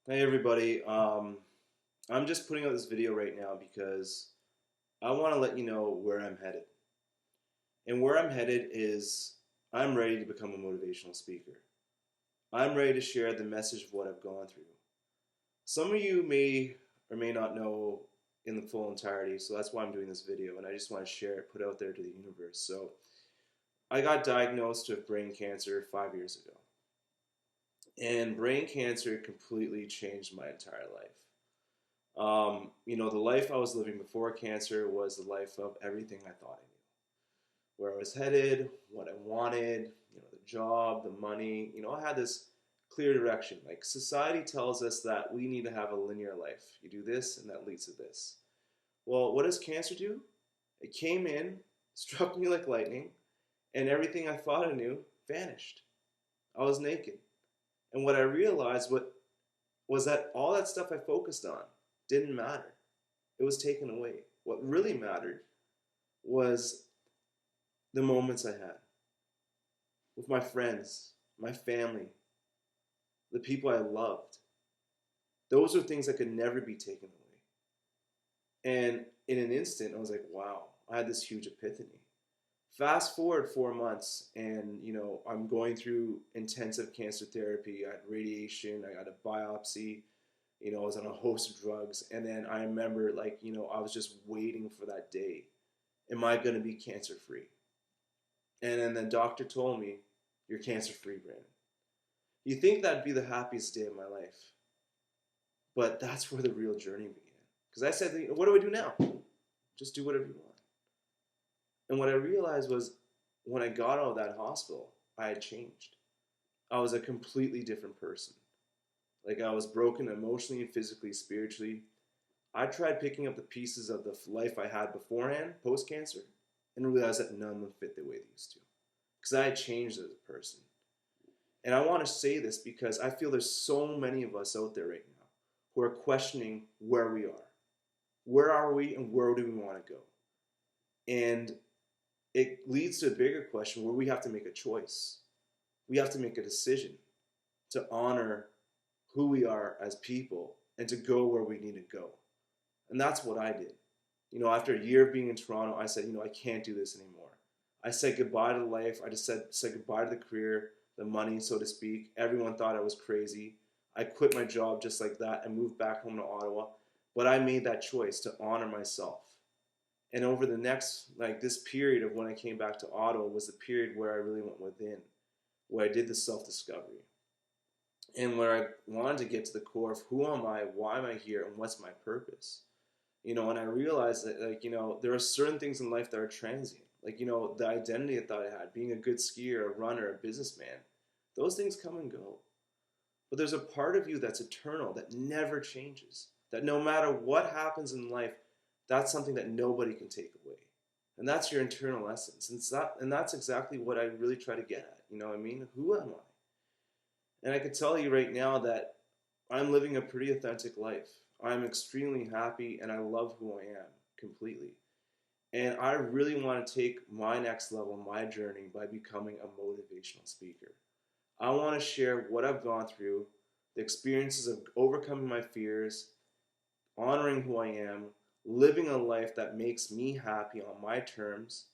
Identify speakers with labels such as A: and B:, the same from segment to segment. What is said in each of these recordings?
A: Hey everybody, I'm just putting out this video right now because I want to let you know where I'm headed. And where I'm headed is I'm ready to become a motivational speaker. I'm ready to share the message of what I've gone through. Some of you may or may not know in the full entirety, so that's why I'm doing this video, and I just want to share it, put it out there to the universe. So I got diagnosed with brain cancer 5 years ago. And brain cancer completely changed my entire life. The life I was living before cancer was the life of everything I thought I knew. Where I was headed, what I wanted, the job, the money. I had this clear direction. Like society tells us that we need to have a linear life. You do this and that leads to this. Well, what does cancer do? It came in, struck me like lightning, and everything I thought I knew vanished. I was naked. And what I realized was that all that stuff I focused on didn't matter. It was taken away. What really mattered was the moments I had with my friends, my family, the people I loved. Those are things that could never be taken away. And in an instant, I was like, wow, I had this huge epiphany. Fast forward 4 months, and I'm going through intensive cancer therapy. I had radiation, I got a biopsy, I was on a host of drugs, and then I remember, I was just waiting for that day. Am I going to be cancer free? And then the doctor told me, you're cancer free, Brandon. You think that'd be the happiest day of my life, but that's where the real journey began. Because I said, what do I do now? Just do whatever you want. And what I realized was when I got out of that hospital, I had changed. I was a completely different person. Like I was broken emotionally, physically, spiritually. I tried picking up the pieces of the life I had beforehand, post cancer, and realized that none of them fit the way they used to. Because I had changed as a person. And I want to say this because I feel there's so many of us out there right now who are questioning where we are. Where are we and where do we want to go? And it leads to a bigger question where we have to make a choice. We have to make a decision to honor who we are as people and to go where we need to go. And that's what I did. After a year of being in Toronto, I said, I can't do this anymore. I said goodbye to life. I just said goodbye to the career, the money, so to speak. Everyone thought I was crazy. I quit my job just like that and moved back home to Ottawa. But I made that choice to honor myself. And over the next, this period of when I came back to Ottawa was the period where I really went within, where I did the self-discovery. And where I wanted to get to the core of who am I, why am I here, and what's my purpose. And I realized that, there are certain things in life that are transient. The identity I thought I had, being a good skier, a runner, a businessman, those things come and go. But there's a part of you that's eternal, that never changes. That no matter what happens in life, that's something that nobody can take away. And that's your internal essence. And that's exactly what I really try to get at. You know what I mean? Who am I? And I can tell you right now that I'm living a pretty authentic life. I'm extremely happy and I love who I am completely. And I really want to take my next level, my journey, by becoming a motivational speaker. I want to share what I've gone through, the experiences of overcoming my fears, honoring who I am, living a life that makes me happy on my terms,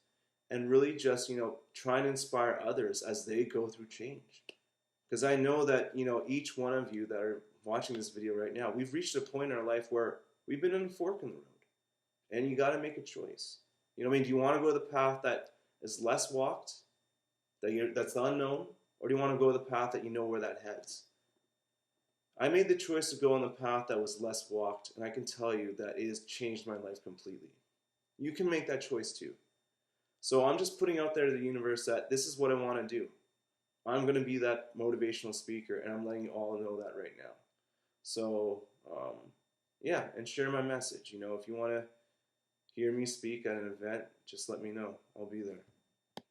A: and really just, trying to inspire others as they go through change. Because I know that, each one of you that are watching this video right now, we've reached a point in our life where we've been in a fork in the road. And you got to make a choice. Do you want to go the path that is less walked, that's the unknown, or do you want to go the path that you know where that heads? I made the choice to go on the path that was less walked, and I can tell you that it has changed my life completely. You can make that choice too. So I'm just putting out there to the universe that this is what I want to do. I'm going to be that motivational speaker, and I'm letting you all know that right now. So, yeah, and share my message. If you want to hear me speak at an event, just let me know. I'll be there.